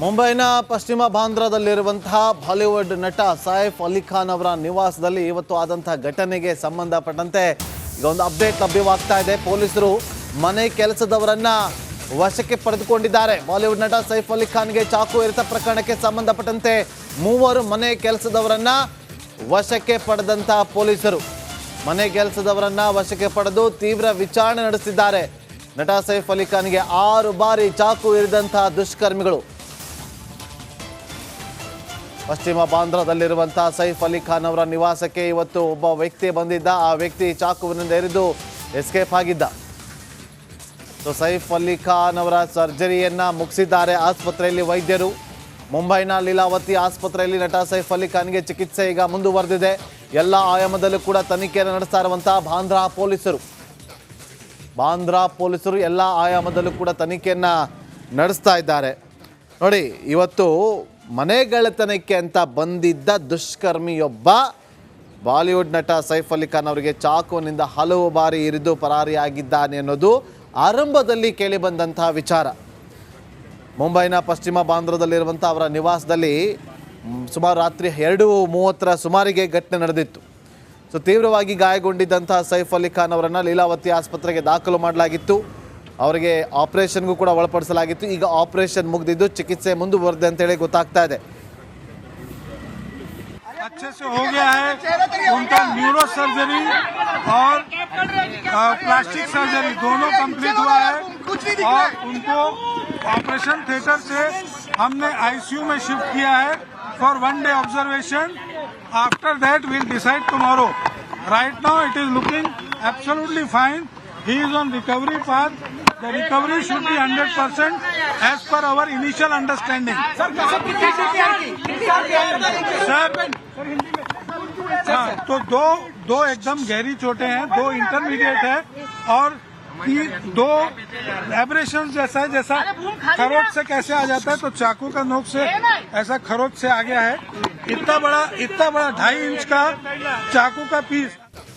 ಮುಂಬೈನ ಪಶ್ಚಿಮ ಬಾಂದ್ರಾದಲ್ಲಿರುವಂತಹ ಬಾಲಿವುಡ್ ನಟ ಸೈಫ್ ಅಲಿ ಖಾನ್ ಅವರ ನಿವಾಸದಲ್ಲಿ ಇವತ್ತು ಆದಂತಹ ಘಟನೆಗೆ ಸಂಬಂಧಪಟ್ಟಂತೆ ಈಗ ಒಂದು ಅಪ್ಡೇಟ್ ಲಭ್ಯವಾಗ್ತಾ ಇದೆ. ಪೊಲೀಸರು ಮನೆ ಕೆಲಸದವರನ್ನ ವಶಕ್ಕೆ ಪಡೆದುಕೊಂಡಿದ್ದಾರೆ. ಬಾಲಿವುಡ್ ನಟ ಸೈಫ್ ಅಲಿ ಖಾನ್ಗೆ ಚಾಕು ಇರಿತ ಪ್ರಕರಣಕ್ಕೆ ಸಂಬಂಧಪಟ್ಟಂತೆ ಮೂವರು ಮನೆ ಕೆಲಸದವರನ್ನ ವಶಕ್ಕೆ ಪಡೆದಂತಹ ಪೊಲೀಸರು ಮನೆ ಕೆಲಸದವರನ್ನ ವಶಕ್ಕೆ ಪಡೆದು ತೀವ್ರ ವಿಚಾರಣೆ ನಡೆಸಿದ್ದಾರೆ. ನಟ ಸೈಫ್ ಅಲಿ ಖಾನ್ಗೆ 6 ಬಾರಿ ಚಾಕು ಇರಿದಂತಹ ದುಷ್ಕರ್ಮಿಗಳು. ಪಶ್ಚಿಮ ಬಾಂದ್ರಾದಲ್ಲಿರುವಂತಹ ಸೈಫ್ ಅಲಿ ಖಾನ್ ಅವರ ನಿವಾಸಕ್ಕೆ ಇವತ್ತು ಒಬ್ಬ ವ್ಯಕ್ತಿ ಬಂದಿದ್ದ. ಆ ವ್ಯಕ್ತಿ ಚಾಕುವಿನಿಂದ ಎರಿದು ಎಸ್ಕೇಪ್ ಆಗಿದ್ದ. ಸೈಫ್ ಅಲಿ ಖಾನ್ ಅವರ ಸರ್ಜರಿಯನ್ನ ಮುಗಿಸಿದ್ದಾರೆ ಆಸ್ಪತ್ರೆಯಲ್ಲಿ ವೈದ್ಯರು. ಮುಂಬೈನ ಲೀಲಾವತಿ ಆಸ್ಪತ್ರೆಯಲ್ಲಿ ನಟ ಸೈಫ್ ಅಲಿ ಖಾನ್ಗೆ ಚಿಕಿತ್ಸೆ ಈಗ ಮುಂದುವರೆದಿದೆ. ಎಲ್ಲ ಆಯಾಮದಲ್ಲೂ ಕೂಡ ತನಿಖೆಯನ್ನು ನಡೆಸ್ತಾ ಇರುವಂತಹ ಬಾಂದ್ರಾ ಪೊಲೀಸರು ಎಲ್ಲ ಆಯಾಮದಲ್ಲೂ ಕೂಡ ತನಿಖೆಯನ್ನು ನಡೆಸ್ತಾ ಇದ್ದಾರೆ. ನೋಡಿ, ಇವತ್ತು ಮನೆಗೆಳತನಕ್ಕೆ ಅಂತ ಬಂದಿದ್ದ ದುಷ್ಕರ್ಮಿಯೊಬ್ಬ ಬಾಲಿವುಡ್ ನಟ ಸೈಫ್ ಅಲಿ ಖಾನ್ ಅವರಿಗೆ ಚಾಕುವಿನಿಂದ ಹಲವು ಬಾರಿ ಇರಿದು ಪರಾರಿಯಾಗಿದ್ದಾನೆ ಅನ್ನೋದು ಆರಂಭದಲ್ಲಿ ಕೇಳಿಬಂದಂತಹ ವಿಚಾರ. ಮುಂಬೈನ ಪಶ್ಚಿಮ ಬಾಂದ್ರಾದಲ್ಲಿರುವಂಥ ಅವರ ನಿವಾಸದಲ್ಲಿ ಸುಮಾರು ರಾತ್ರಿ 2:30 ಸುಮಾರಿಗೆ ಘಟನೆ ನಡೆದಿತ್ತು. ತೀವ್ರವಾಗಿ ಗಾಯಗೊಂಡಿದ್ದಂತಹ ಸೈಫ್ ಅಲಿ ಖಾನ್ ಅವರನ್ನು ಲೀಲಾವತಿ ಆಸ್ಪತ್ರೆಗೆ ದಾಖಲು ಮಾಡಲಾಗಿತ್ತು. ಅವರಿಗೆ ಆಪರೇಷನ್ಗೂ ಕೂಡ ಒಳಪಡಿಸಲಾಗಿತ್ತು. ಈಗ ಆಪರೇಷನ್ ಮುಗಿದಿದ್ದು ಚಿಕಿತ್ಸೆ ಮುಂದುವರೆದಿದೆ ಅಂತೇಳಿ ಗೊತ್ತಾಗ್ತಾ ಇದೆ. अच्छे से हो गया है उनका न्यूरो सर्जरी और प्लास्टिक सर्जरी दोनों कंप्लीट हुआ है और उनको ऑपरेशन थिएटर से हमने आईसीयू में शिफ्ट किया है for 1 day observation. After that will decide tomorrow. Right now it is looking absolutely fine. He is on recovery path. The recovery should be 100% as per our initial understanding. Sir, तो दो एकदम गहरी चोटें हैं, 2 intermediate है और 2 abrasion जैसा है. जैसा खरोच से कैसे आ जाता है तो चाकू का नोक से ऐसा खरोच से आ गया है. इतना बड़ा 2.5 इंच का चाकू का पीस.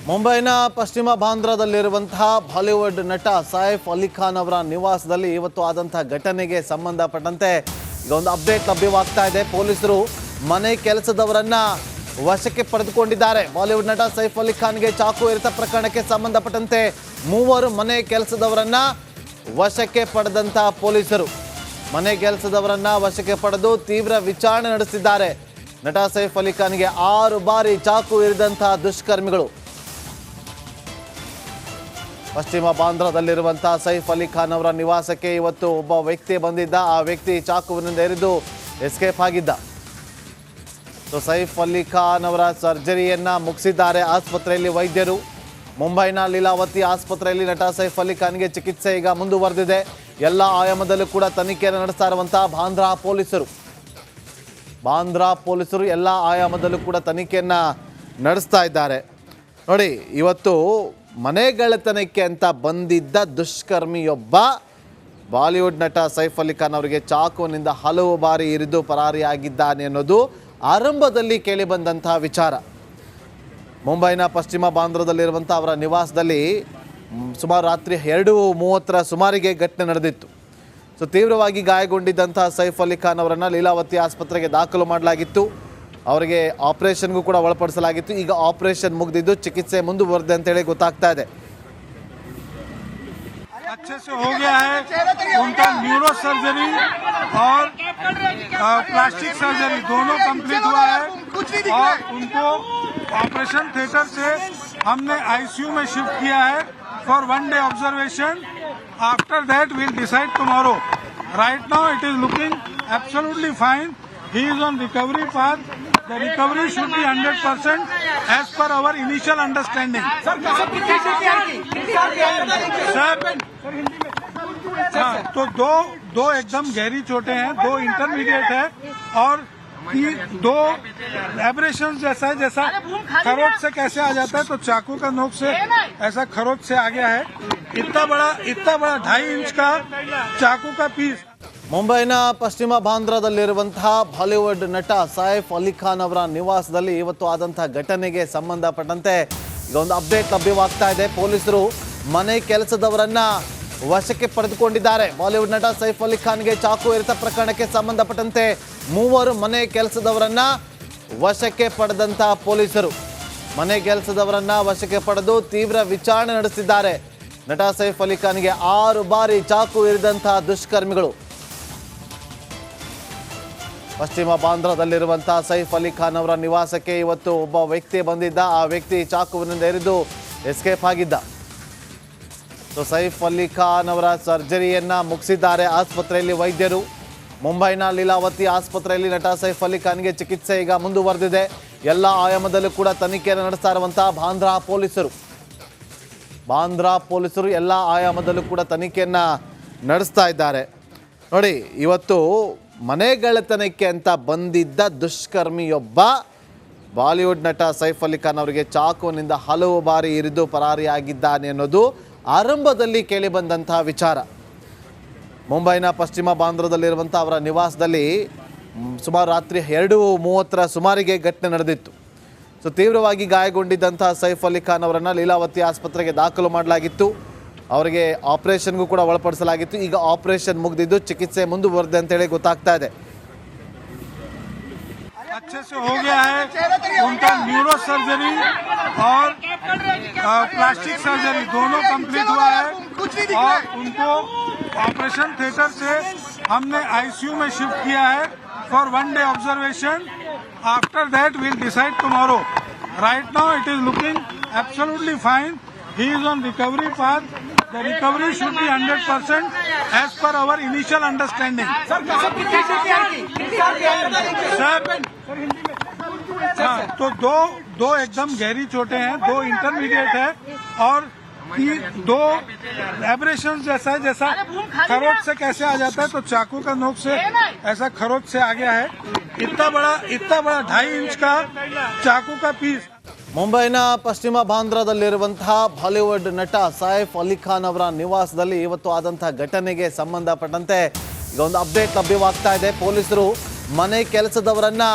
ಮುಂಬೈನ ಪಶ್ಚಿಮ ಬಾಂದ್ರಾದಲ್ಲಿರುವಂತಹ ಬಾಲಿವುಡ್ ನಟ ಸೈಫ್ ಅಲಿ ಖಾನ್ ಅವರ ನಿವಾಸದಲ್ಲಿ ಇವತ್ತು ಆದಂತಹ ಘಟನೆಗೆ ಸಂಬಂಧಪಟ್ಟಂತೆ ಈಗ ಒಂದು ಅಪ್ಡೇಟ್ ಲಭ್ಯವಾಗ್ತಾ ಇದೆ. ಪೊಲೀಸರು ಮನೆ ಕೆಲಸದವರನ್ನ ವಶಕ್ಕೆ ಪಡೆದುಕೊಂಡಿದ್ದಾರೆ. ಬಾಲಿವುಡ್ ನಟ ಸೈಫ್ ಅಲಿ ಖಾನ್ಗೆ ಚಾಕು ಇರಿತ ಪ್ರಕರಣಕ್ಕೆ ಸಂಬಂಧಪಟ್ಟಂತೆ ಮೂವರು ಮನೆ ಕೆಲಸದವರನ್ನ ವಶಕ್ಕೆ ಪಡೆದಂತಹ ಪೊಲೀಸರು ಮನೆ ಕೆಲಸದವರನ್ನ ವಶಕ್ಕೆ ಪಡೆದು ತೀವ್ರ ವಿಚಾರಣೆ ನಡೆಸಿದ್ದಾರೆ. ನಟ ಸೈಫ್ ಅಲಿ ಖಾನ್ಗೆ 6 ಬಾರಿ ಚಾಕು ಇರಿದಂತಹ ದುಷ್ಕರ್ಮಿಗಳು. ಪಶ್ಚಿಮ ಬಾಂದ್ರಾದಲ್ಲಿರುವಂತಹ ಸೈಫ್ ಅಲಿ ಖಾನ್ ಅವರ ನಿವಾಸಕ್ಕೆ ಇವತ್ತು ಒಬ್ಬ ವ್ಯಕ್ತಿ ಬಂದಿದ್ದ. ಆ ವ್ಯಕ್ತಿ ಚಾಕುವಿನಿಂದ ಎರಿದು ಎಸ್ಕೇಪ್ ಆಗಿದ್ದ. ಸೈಫ್ ಅಲಿ ಖಾನ್ ಅವರ ಸರ್ಜರಿಯನ್ನ ಮುಗಿಸಿದ್ದಾರೆ ಆಸ್ಪತ್ರೆಯಲ್ಲಿ ವೈದ್ಯರು. ಮುಂಬೈನ ಲೀಲಾವತಿ ಆಸ್ಪತ್ರೆಯಲ್ಲಿ ನಟ ಸೈಫ್ ಅಲಿ ಖಾನ್ಗೆ ಚಿಕಿತ್ಸೆ ಈಗ ಮುಂದುವರೆದಿದೆ. ಎಲ್ಲ ಆಯಾಮದಲ್ಲೂ ಕೂಡ ತನಿಖೆಯನ್ನು ನಡೆಸ್ತಾ ಇರುವಂತಹ ಬಾಂದ್ರಾ ಪೊಲೀಸರು ಎಲ್ಲ ಆಯಾಮದಲ್ಲೂ ಕೂಡ ತನಿಖೆಯನ್ನ ನಡೆಸ್ತಾ ಇದ್ದಾರೆ. ನೋಡಿ, ಇವತ್ತು ಮನೆಗೆಳತನಕ್ಕೆ ಅಂತ ಬಂದಿದ್ದ ದುಷ್ಕರ್ಮಿಯೊಬ್ಬ ಬಾಲಿವುಡ್ ನಟ ಸೈಫ್ ಅಲಿ ಖಾನ್ ಅವರಿಗೆ ಚಾಕುವಿನಿಂದ ಹಲವು ಬಾರಿ ಇರಿದು ಪರಾರಿಯಾಗಿದ್ದಾನೆ ಅನ್ನೋದು ಆರಂಭದಲ್ಲಿ ಕೇಳಿಬಂದಂತಹ ವಿಚಾರ. ಮುಂಬೈನ ಪಶ್ಚಿಮ ಬಾಂದ್ರಾದಲ್ಲಿರುವಂಥ ಅವರ ನಿವಾಸದಲ್ಲಿ ಸುಮಾರು ರಾತ್ರಿ 2:30 ಸುಮಾರಿಗೆ ಘಟನೆ ನಡೆದಿತ್ತು. ತೀವ್ರವಾಗಿ ಗಾಯಗೊಂಡಿದ್ದಂತಹ ಸೈಫ್ ಅಲಿ ಖಾನ್ ಅವರನ್ನು ಲೀಲಾವತಿ ಆಸ್ಪತ್ರೆಗೆ ದಾಖಲು ಮಾಡಲಾಗಿತ್ತು. ಅವರಿಗೆ ಆಪರೇಷನ್ಗೂ ಕೂಡ ಒಳಪಡಿಸಲಾಗಿತ್ತು. ಈಗ ಆಪರೇಷನ್ ಮುಗಿದಿದ್ದು ಚಿಕಿತ್ಸೆ ಮುಂದುವರೆದಿದೆ ಅಂತೇಳಿ ಗೊತ್ತಾಗ್ತಾ ಇದೆ. अच्छे से हो गया है उनका न्यूरो सर्जरी और प्लास्टिक सर्जरी दोनों कंप्लीट हुआ है और उनको ऑपरेशन थिएटर से हमने आईसीयू में शिफ्ट किया है for 1 day observation. After that will decide tomorrow. Right now it is looking absolutely fine. He is on recovery path. The recovery should be 100% as per our initial understanding. Sir, तो दो एकदम गहरी चोटें हैं, 2 intermediate है और 2 abrasion जैसा है. जैसा खरोच से कैसे आ जाता है तो चाकू का नोक से ऐसा खरोच से आ गया है. इतना बड़ा 2.5 इंच का चाकू का पीस. ಮುಂಬೈನ ಪಶ್ಚಿಮ ಬಾಂದ್ರಾದಲ್ಲಿರುವಂತಹ ಬಾಲಿವುಡ್ ನಟ ಸೈಫ್ ಅಲಿ ಖಾನ್ ಅವರ ನಿವಾಸದಲ್ಲಿ ಇವತ್ತು ಆದಂತಹ ಘಟನೆಗೆ ಸಂಬಂಧಪಟ್ಟಂತೆ ಈಗ ಒಂದು ಅಪ್ಡೇಟ್ ಲಭ್ಯವಾಗ್ತಾ ಇದೆ. ಪೊಲೀಸರು ಮನೆ ಕೆಲಸದವರನ್ನ ವಶಕ್ಕೆ ಪಡೆದುಕೊಂಡಿದ್ದಾರೆ. ಬಾಲಿವುಡ್ ನಟ ಸೈಫ್ ಅಲಿ ಖಾನ್ಗೆ ಚಾಕು ಇರಿತ ಪ್ರಕರಣಕ್ಕೆ ಸಂಬಂಧಪಟ್ಟಂತೆ ಮೂವರು ಮನೆ ಕೆಲಸದವರನ್ನ ವಶಕ್ಕೆ ಪಡೆದಂತಹ ಪೊಲೀಸರು ಮನೆ ಕೆಲಸದವರನ್ನ ವಶಕ್ಕೆ ಪಡೆದು ತೀವ್ರ ವಿಚಾರಣೆ ನಡೆಸಿದ್ದಾರೆ. ನಟ ಸೈಫ್ ಅಲಿ ಖಾನ್ಗೆ 6 ಬಾರಿ ಚಾಕು ಇರಿದಂತಹ ದುಷ್ಕರ್ಮಿಗಳು. ಪಶ್ಚಿಮ ಬಾಂದ್ರಾದಲ್ಲಿರುವಂತಹ ಸೈಫ್ ಅಲಿ ಖಾನ್ ಅವರ ನಿವಾಸಕ್ಕೆ ಇವತ್ತು ಒಬ್ಬ ವ್ಯಕ್ತಿ ಬಂದಿದ್ದ. ಆ ವ್ಯಕ್ತಿ ಚಾಕುವಿನಿಂದ ಇರಿದು ಎಸ್ಕೇಪ್ ಆಗಿದ್ದ. ಸೊ ಸೈಫ್ ಅಲಿ ಖಾನ್ ಅವರ ಸರ್ಜರಿಯನ್ನ ಮುಗಿಸಿದ್ದಾರೆ ಆಸ್ಪತ್ರೆಯಲ್ಲಿ ವೈದ್ಯರು. ಮುಂಬೈನ ಲೀಲಾವತಿ ಆಸ್ಪತ್ರೆಯಲ್ಲಿ ನಟ ಸೈಫ್ ಅಲಿ ಖಾನ್ಗೆ ಚಿಕಿತ್ಸೆ ಈಗ ಮುಂದುವರೆದಿದೆ. ಎಲ್ಲ ಆಯಾಮದಲ್ಲೂ ಕೂಡ ತನಿಖೆಯನ್ನು ನಡೆಸ್ತಾ ಇರುವಂತಹ ಬಾಂದ್ರಾ ಪೊಲೀಸರು ಎಲ್ಲ ಆಯಾಮದಲ್ಲೂ ಕೂಡ ತನಿಖೆಯನ್ನು ನಡೆಸ್ತಾ ಇದ್ದಾರೆ. ನೋಡಿ, ಇವತ್ತು ಮನೆಗೆಳತನಕ್ಕೆ ಅಂತ ಬಂದಿದ್ದ ದುಷ್ಕರ್ಮಿಯೊಬ್ಬ ಬಾಲಿವುಡ್ ನಟ ಸೈಫ್ ಅಲಿ ಖಾನ್ ಅವರಿಗೆ ಚಾಕುವಿನಿಂದ ಹಲವು ಬಾರಿ ಇರಿದು ಪರಾರಿಯಾಗಿದ್ದಾನೆ ಅನ್ನೋದು ಆರಂಭದಲ್ಲಿ ಕೇಳಿಬಂದಂತಹ ವಿಚಾರ. ಮುಂಬೈನ ಪಶ್ಚಿಮ ಬಾಂದ್ರಾದಲ್ಲಿರುವಂಥ ಅವರ ನಿವಾಸದಲ್ಲಿ ಸುಮಾರು ರಾತ್ರಿ 2:30 ಸುಮಾರಿಗೆ ಘಟನೆ ನಡೆದಿತ್ತು. ಸೊ ತೀವ್ರವಾಗಿ ಗಾಯಗೊಂಡಿದ್ದಂತಹ ಸೈಫ್ ಅಲಿ ಖಾನ್ ಅವರನ್ನು ಲೀಲಾವತಿ ಆಸ್ಪತ್ರೆಗೆ ದಾಖಲು ಮಾಡಲಾಗಿತ್ತು. ಅವರಿಗೆ ಆಪರೇಷನ್ಗೂ ಕೂಡ ಒಳಪಡಿಸಲಾಗಿತ್ತು. ಈಗ ಆಪರೇಷನ್ ಮುಗಿದಿದ್ದು ಚಿಕಿತ್ಸೆ ಮುಂದುವರೆದಿದೆ ಅಂತೇಳಿ ಗೊತ್ತಾಗ್ತಾ ಇದೆ. अच्छे से हो गया है. उनका न्यूरो सर्जरी और प्लास्टिक सर्जरी दोनों कंप्लीट हुआ है और उनको ऑपरेशन थिएटर से हमने आईसीयू में शिफ्ट किया है for 1 day observation. After that will decide tomorrow. Right now it is looking absolutely fine. He is on recovery path. The recovery should be 100% as per our initial understanding. Sir, तो दो एकदम गहरी चोटें हैं, 2 intermediate है और 2 abrasion जैसा है. जैसा खरोच से कैसे आ जाता है तो चाकू का नोक से ऐसा खरोच से आ गया है. इतना बड़ा 2.5 इंच का चाकू का पीस. ಮುಂಬೈನ ಪಶ್ಚಿಮ ಬಾಂದ್ರಾದಲ್ಲಿರುವಂತಹ ಬಾಲಿವುಡ್ ನಟ ಸೈಫ್ ಅಲಿ ಖಾನ್ ಅವರ ನಿವಾಸದಲ್ಲಿ ಇವತ್ತು ಆದಂತಹ ಘಟನೆಗೆ ಸಂಬಂಧಪಟ್ಟಂತೆ ಈಗ ಒಂದು ಅಪ್ಡೇಟ್ ಲಭ್ಯವಾಗ್ತಾ ಇದೆ. ಪೊಲೀಸರು ಮನೆ ಕೆಲಸದವರನ್ನ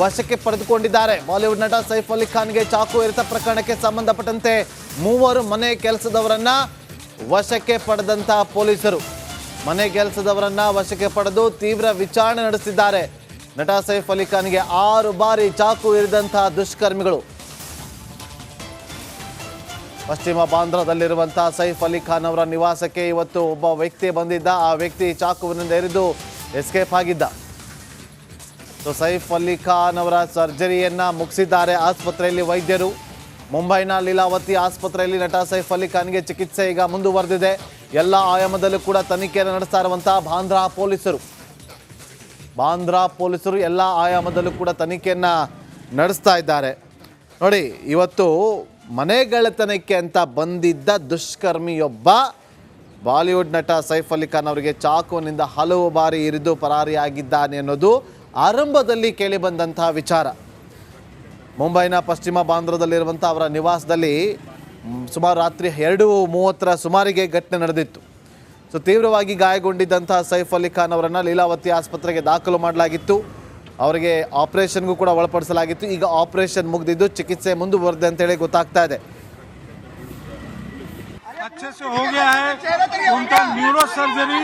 ವಶಕ್ಕೆ ಪಡೆದುಕೊಂಡಿದ್ದಾರೆ. ಬಾಲಿವುಡ್ ನಟ ಸೈಫ್ ಅಲಿ ಖಾನ್ಗೆ ಚಾಕು ಇರಿತ ಪ್ರಕರಣಕ್ಕೆ ಸಂಬಂಧಪಟ್ಟಂತೆ ಮೂವರು ಮನೆ ಕೆಲಸದವರನ್ನ ವಶಕ್ಕೆ ಪಡೆದಂತಹ ಪೊಲೀಸರು ಮನೆ ಕೆಲಸದವರನ್ನ ವಶಕ್ಕೆ ಪಡೆದು ತೀವ್ರ ವಿಚಾರಣೆ ನಡೆಸಿದ್ದಾರೆ. ನಟ ಸೈಫ್ ಅಲಿ ಖಾನ್ಗೆ 6 ಬಾರಿ ಚಾಕು ಇರಿದಂತಹ ದುಷ್ಕರ್ಮಿಗಳು. ಪಶ್ಚಿಮ ಬಾಂದ್ರಾದಲ್ಲಿರುವಂತಹ ಸೈಫ್ ಅಲಿ ಖಾನ್ ಅವರ ನಿವಾಸಕ್ಕೆ ಇವತ್ತು ಒಬ್ಬ ವ್ಯಕ್ತಿ ಬಂದಿದ್ದ. ಆ ವ್ಯಕ್ತಿ ಚಾಕುವಿನಿಂದ ಇರಿದು ಎಸ್ಕೇಪ್ ಆಗಿದ್ದ. ಸೊ ಸೈಫ್ ಅಲಿ ಖಾನ್ ಅವರ ಸರ್ಜರಿಯನ್ನ ಮುಗಿಸಿದ್ದಾರೆ ಆಸ್ಪತ್ರೆಯಲ್ಲಿ ವೈದ್ಯರು. ಮುಂಬೈನ ಲೀಲಾವತಿ ಆಸ್ಪತ್ರೆಯಲ್ಲಿ ನಟ ಸೈಫ್ ಅಲಿ ಖಾನ್ಗೆ ಚಿಕಿತ್ಸೆ ಈಗ ಮುಂದುವರೆದಿದೆ. ಎಲ್ಲ ಆಯಾಮದಲ್ಲೂ ಕೂಡ ತನಿಖೆಯನ್ನು ನಡೆಸ್ತಾ ಇರುವಂತಹ ಬಾಂದ್ರಾ ಪೊಲೀಸರು ಎಲ್ಲ ಆಯಾಮದಲ್ಲೂ ಕೂಡ ತನಿಖೆಯನ್ನು ನಡೆಸ್ತಾ ಇದ್ದಾರೆ. ನೋಡಿ, ಇವತ್ತು ಮನೆಗೆಳತನಕ್ಕೆ ಅಂತ ಬಂದಿದ್ದ ದುಷ್ಕರ್ಮಿಯೊಬ್ಬ ಬಾಲಿವುಡ್ ನಟ ಸೈಫ್ ಅಲಿ ಖಾನ್ ಅವರಿಗೆ ಚಾಕುವಿನಿಂದ ಹಲವು ಬಾರಿ ಇರಿದು ಪರಾರಿಯಾಗಿದ್ದಾನೆ ಅನ್ನೋದು ಆರಂಭದಲ್ಲಿ ಕೇಳಿಬಂದಂತಹ ವಿಚಾರ. ಮುಂಬೈನ ಪಶ್ಚಿಮ ಬಾಂದ್ರಾದಲ್ಲಿರುವಂಥ ಅವರ ನಿವಾಸದಲ್ಲಿ ಸುಮಾರು ರಾತ್ರಿ 2:30 ಸುಮಾರಿಗೆ ಘಟನೆ ನಡೆದಿತ್ತು. ಸೊ ತೀವ್ರವಾಗಿ ಗಾಯಗೊಂಡಿದ್ದಂತಹ ಸೈಫ್ ಅಲಿ ಖಾನ್ ಅವರನ್ನು ಲೀಲಾವತಿ ಆಸ್ಪತ್ರೆಗೆ ದಾಖಲು ಮಾಡಲಾಗಿತ್ತು. ಅವರಿಗೆ ಆಪರೇಷನ್ಗೂ ಕೂಡ ಒಳಪಡಿಸಲಾಗಿತ್ತು. ಈಗ ಆಪರೇಷನ್ ಮುಗಿದಿದ್ದು ಚಿಕಿತ್ಸೆ ಮುಂದುವರೆದಿದೆ ಅಂತೇಳಿ ಗೊತ್ತಾಗ್ತಾ ಇದೆ. अच्छे से हो गया है. उनका न्यूरो सर्जरी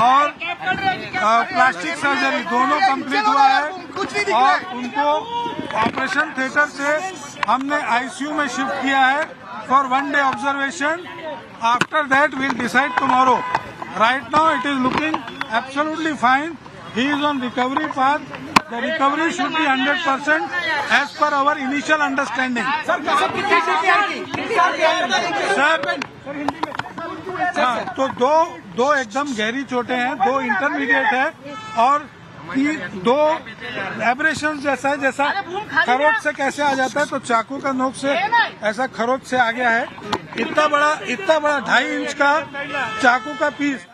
और प्लास्टिक सर्जरी दोनों कंप्लीट हुआ है और उनको ऑपरेशन थिएटर से हमने आईसीयू में शिफ्ट किया है for 1 day observation. After that will decide tomorrow. Right now it is looking absolutely fine. He is on recovery path. The recovery should be 100% as per our initial understanding. Sir, तो दो एकदम गहरी चोटें हैं, 2 intermediate है और 2 abrasion जैसा है. जैसा खरोच से कैसे आ जाता है तो चाकू का नोक से ऐसा खरोच से आ गया है. इतना बड़ा 2.5 इंच का चाकू का पीस.